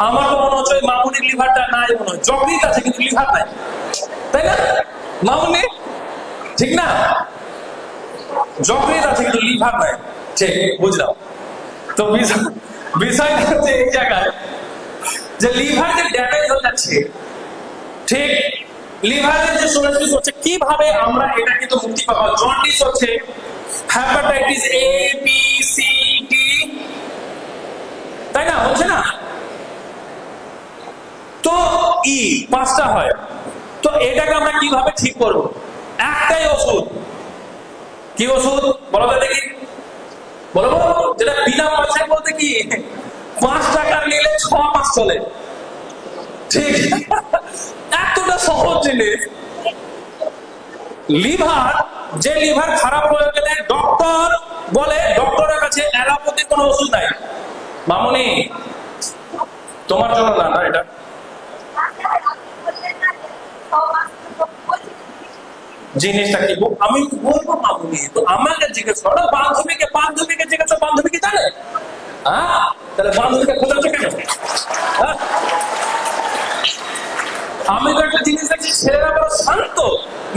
আমার তো মনে হচ্ছে মামুনির লিভারটা নাই, মনে হয় যকৃৎ আছে কিন্তু লিভার নাই, তাই না মামুনি? ঠিক না? যকৃৎ আছে কিন্তু লিভার নাই, ঠিক বুঝলাম। তো বিষয়টা হচ্ছে এই জায়গায় যে লিভার যে ড্যামেজ হয়ে যাচ্ছে, ঠিক লিভারের যে সোরাসিস হচ্ছে, কিভাবে আমরা এটা কিন্তু মুক্তি পাবো? জন্ডিস হচ্ছে, hepatitis A B C D, তাই না? হচ্ছে না? তো ই পাঁচটা হয়। তো এটাকে আমরা কিভাবে ঠিক করব? একটাই ওষুধ। কি ওষুধ বলো তো দেখি? বলো যেটা বিনা পয়সায়, বলতে কি 5 টাকা নিলে 6 মাস চলে, ঠিক? এতটা সহজ জিনিস। লিভার, যে লিভার খারাপ হয়ে গেলে ডক্টর বলে, ডক্টরের কাছে অ্যালোপ্যাথির কোনো ওষুধ নাই। মামুনি তোমার জন্য না, না এটা জিনিসটা কি আমি বলবো মামুনি, তো আমাকে জিজ্ঞেস করো, বান্ধবীকে জিজ্ঞেস, বান্ধবী কি জানে? হ্যাঁ, তাহলে বান্ধবীকে খোঁজাচ্ছে কেন? আমি তো একটা জিনিস দেখছি, ছেলেরা বড় শান্ত,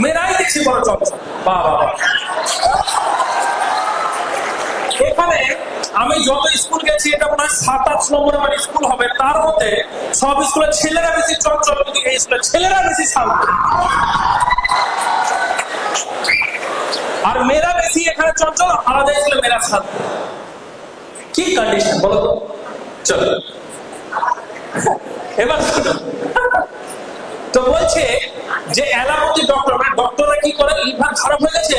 মেয়েরাই দেখছি বড় চঞ্চল। বাবা, এখানে আমি যত স্কুল গেছি, এটা মনে হয় 7-8 নম্বর আমার স্কুল হবে, তার মধ্যে সব স্কুলের ছেলেরা বেশি চঞ্চল, কিন্তু এই স্কুলের ছেলেরা বেশি শান্ত, আর মেয়েরা বেশি এখানে চঞ্চল, আলাদা স্কুলে মেয়েরা শান্ত। কি কন্ডিশন বলো তো? চলো এবার তো বলছে যে অ্যালোপ্যাথি ডক্টর, মানে ডক্টররা কি করে, লিভার খারাপ হয়ে গেছে,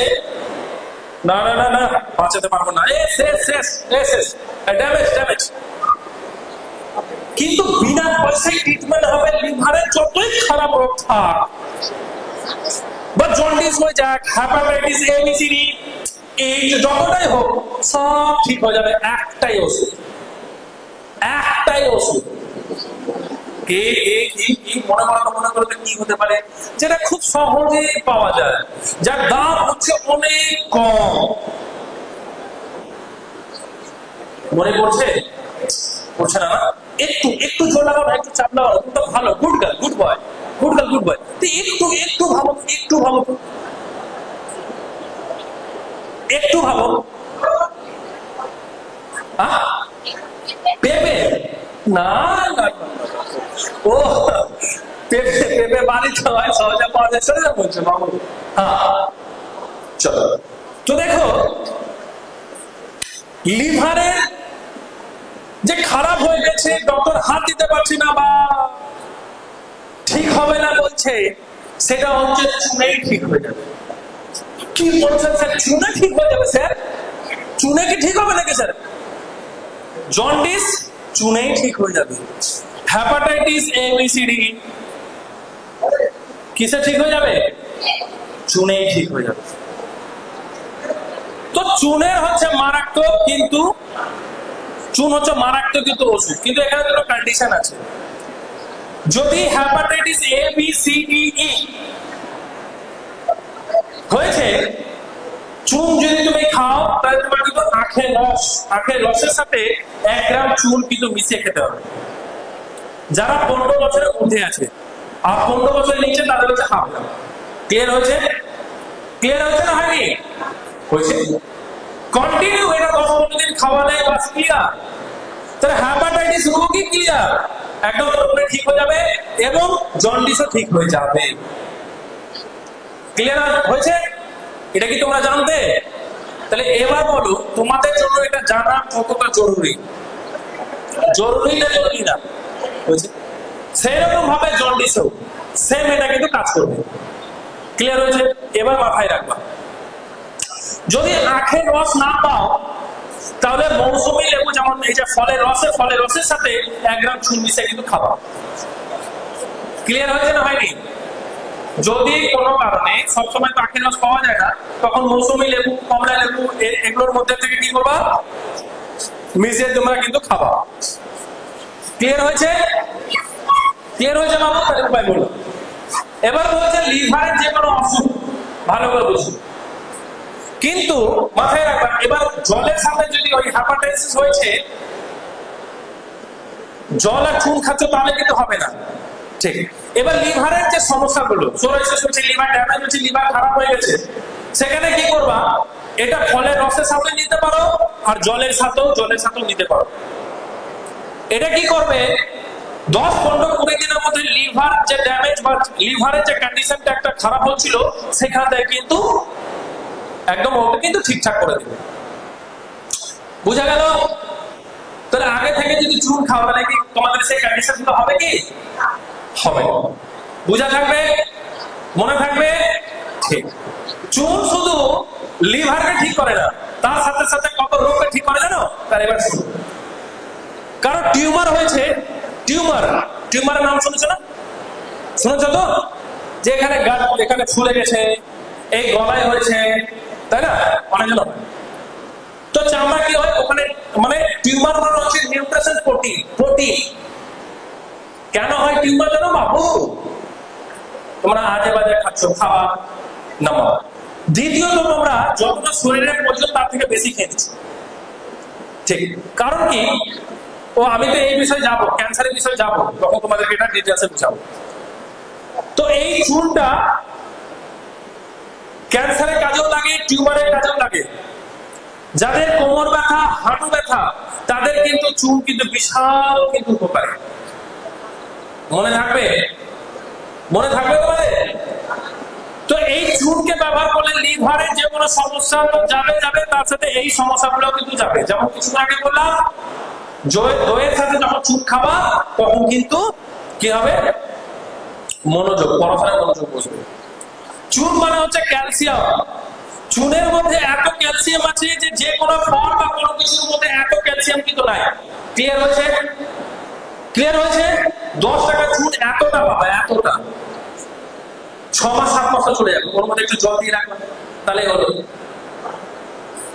না না না না বাঁচাতে পারবো না, ড্যামেজ। কিন্তু বিনা পয়সায় ট্রিটমেন্ট হবে, লিভারের যতই খারাপ রোগ থাক, বা জন্ডিস হয়ে যাক, hepatitis A B C D, এই যতটাই হোক, সব ঠিক হয়ে যাবে। একটাই ওষুধ। কি মনে করতে কি হতে পারে, যেটা খুব সহজে পাওয়া যায়, যার দাম হচ্ছে অনেক কম। মনে পড়ছে না? একটু জোর লাগাও না, একটু চাপ লাগাও, তুমি তো ভালো, গুড বয়। একটু ভাবো। পেঁপে না, ও পেঁপে বাড়িতে হয়, সহজে পাওয়া যায়, সেটা বলছে বাবু। হ্যাঁ চলো, তো দেখো লিভারের যে খারাপ হয়ে গেছে, ডক্টর হাত দিতে পারছি না বা ঠিক হবে না বলছে, সেটা হচ্ছে চুনেই ঠিক হয়ে যাবে। কি বলছেন স্যার, চুনে ঠিক হয়ে যাবে? স্যার চুনে কি ঠিক হবে নাকি স্যার? জন্ডিস চুনেই ঠিক হয়ে যাবে। Hepatitis A B C D কিসে ঠিক হয়ে যাবে? চুনেই ঠিক হয়ে যাবে। তো চুনের হচ্ছে মারাত্মক, কিন্তু চুন হচ্ছে মারাত্মক কিন্তু ওষুধ, কিন্তু এখানে দুটো কন্ডিশন আছে। যদি hepatitis A B C D E হয়েছে, চুন যদি তুমি খাও, তাহলে তোমার কিন্তু আখের রসের সাথে 1 গ্রাম চুন কিন্তু মিশিয়ে খেতে হবে। যারা 15 বছরের ঊর্ধ্বে আছে, আর 15 বছরের নিচে, তাদের হচ্ছে খাবে না। ক্লিয়ার হয়েছে না? হয়নি? হয়েছে। কন্টিনিউ এটা 10-15 দিন খাওয়ালে বাস ক্লিয়ার। তাহলে হেপাটাইটিস রোগী ক্লিয়ার, একদম পুরোপুরি ঠিক হয়ে যাবে, এবং জন্ডিসও ঠিক হয়ে যাবে। ক্লিয়ার হয়েছে? এটা কি তোমরা জানতে? তাহলে এবার বলো, তোমাদের জন্য এটা জানা কতটা জরুরি না? সেরকম ভাবে জন্ডিসও সেম এটা কিন্তু কাজ করবে। ক্লিয়ার হয়েছে? এবার মাথায় রাখবা, যদি আখের রস না পাও, তাহলে মৌসুমী লেবু, যেমন এই যে ফলের রসের সাথে 1 গ্রাম চুন মিশিয়ে কিন্তু খাবা। ক্লিয়ার হয়েছে না হয়নি? যদি কোনো কারণে সবসময় তো আখের রস পাওয়া যায় না, তখন মৌসুমী লেবু, কমলা লেবু, এগুলোর মধ্যে থেকে কি করবা, মিশিয়ে তোমরা কিন্তু খাবা। ক্লিয়ার হয়েছে বাবু? তাহলে উপায় বলো। এবার বলছে লিভারের যে কোনো অসুখ, ভালো করে বুঝুন, কিন্তু মাথায় রাখবা, এবার জলের সাথে যদি ওই হেপাটাইটিস হয়েছে, জল আর চুন খাচ্ছ তাহলে কিন্তু হবে না। ঠিক। এবার লিভারের যে সমস্যাগুলো, সোরাইসিস হচ্ছে, লিভার ড্যামেজ হচ্ছে, লিভার খারাপ হয়ে গেছে, সেখানে কি করবা, এটা ফলের রসের সাথে নিতে পারো আর জলের সাথেও নিতে পারো। এটা কি করবে, 10-15-20 দিনের মধ্যে লিভার যে ড্যামেজ বা লিভারের যে কন্ডিশনটা একটা খারাপ হচ্ছিল সেখান থেকে কিন্তু একদম ওটা কিন্তু ঠিকঠাক করে দেবে। বুঝা গেল? তাহলে আগে থেকে যদি চুন খাও তাহলে কি তোমাদের সেই কন্ডিশন গুলো হবে কি? হবে। বুঝা থাকবে? মনে থাকবে? ঠিক। চুন শুধু লিভারকে ঠিক করে না, তার সাথে সাথে কত রোগকে ঠিক করে জানো? তার এবার শুনো। কারণ টিউমার হয়েছে, টিউমারের নাম শুনেছো না? শুনেছ তো? যে এখানে ফুলে গেছে, এই গলায় হয়েছে, তাই না? অনেকগুলো। তো চামড়া কি হয় ওখানে, মানে টিউমার মানে হচ্ছে নিউট্রিশন প্রোটিন। কেন হয় টিউমার জানো বাবু? তোমরা আজে বাজে খাচ্ছ, খাওয়া নামা। দ্বিতীয়ত তোমরা যতটা শরীরের প্রয়োজন তার থেকে বেশি খেয়ে নিচ্ছ। ঠিক। কারণ কি, আমি তো এই বিষয়ে যাবো, ক্যান্সারের বিষয়ে যাবো, তখন তোমাদেরকে এটা ডিটেইলসে বুঝাবো। তো এই চুনটা ক্যান্সারের কাজেও লাগে, টিউমারের কাজেও লাগে। যাদের কোমর ব্যথা, হাঁটু ব্যথা, তাদের কিন্তু চুন কিন্তু বিশাল কিন্তু উপকারী। মনে থাকবে? মনে থাকবে তোমাদের? তো এই চুনকে ব্যবহার করলে লিভারের যে কোনো সমস্যা তো যাবে, তার সাথে এই সমস্যাগুলো কিন্তু যাবে। যেমন কিছু আগে বললাম, দইয়ের সাথে যখন চুন খাবা তখন কিন্তু কি হবে, মনোযোগ, পড়াশোনায় মনোযোগ বসবে। চুন মানে হচ্ছে ক্যালসিয়াম। চুনের মধ্যে এত ক্যালসিয়াম আছে যে কোনো ফল বা কোনো কিছুর মধ্যে এত ক্যালসিয়াম কিন্তু নাই। ক্লিয়ার হয়েছে? 10 টাকা চুন এতটা পাবা, এতটা 6 মাস 7 মাস চলে যাবে। ওর মধ্যে একটু জল দিয়ে রাখবে, তাহলে হলো।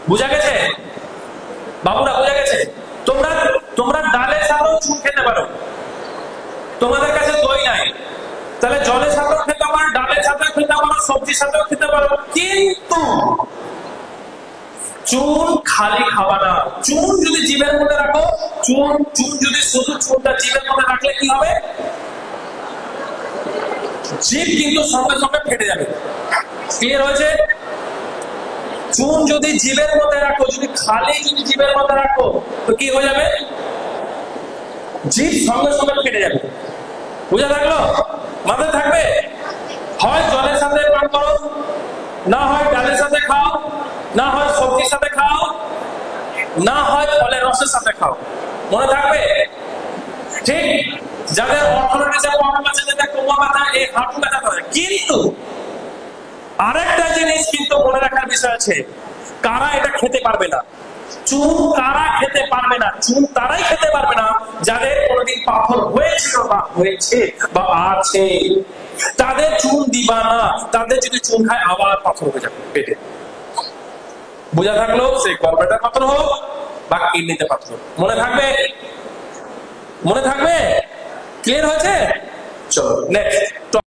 বুঝা গেছে বাবুরা? বুঝা গেছে? তোমরা ডালের সাথেও চুন খেতে পারো। তোমাদের কাছে দই নাই, তাহলে জলের সাথেও খেতে পারো, ডালের সাথেও খেতে পারো, সবজির সাথেও খেতে পারো। কিন্তু চুন খালি খাওয়া না। চুন যদি জিভের মধ্যে রাখো, চুন যদি শুধু চুনটা জিভের মধ্যে রাখলে কি হবে, জিভ কিন্তু সঙ্গে সঙ্গে ফেটে যাবে। ক্লিয়ার হয়েছে? চুন যদি জিভের মধ্যে রাখো, যদি জিভের মধ্যে রাখো তো কি হয়ে যাবে, জিভ সঙ্গে সঙ্গে ফেটে যাবে। বুঝা থাকলো? মাথায় থাকবে? হয় জলের সাথে পান করো, না হয় ডালের সাথে খাও, না হয় সবজির সাথে খাও, না হয় ফলের রসের সাথে খাও। মনে থাকবে? ঠিক। যাদের অর্থনৈতিক প্রবলেম আছে, যাদের কোমর ব্যথা, এই হাঁটু ব্যথা করে। কিন্তু আরেকটা জিনিস কিন্তু মনে রাখার বিষয় আছে, কারা এটা খেতে পারবে না? চুন কারা খেতে পারবে না? চুন তারাই খেতে পারবে না যাদের কোনোদিন পাথর হয়েছিল বা হয়েছে বা আছে। তাদের চুন দিবা না, তাদের যদি চুন খায় আবার পাথর হয়ে যাবে পেটে। বুঝা থাকলো? সেই গলব্লাডার পাথর হোক বা কিডনিতে পাথর হোক। মনে থাকবে? মনে থাকবে? ক্লিয়ার হয়েছে? চলো নেক্সট।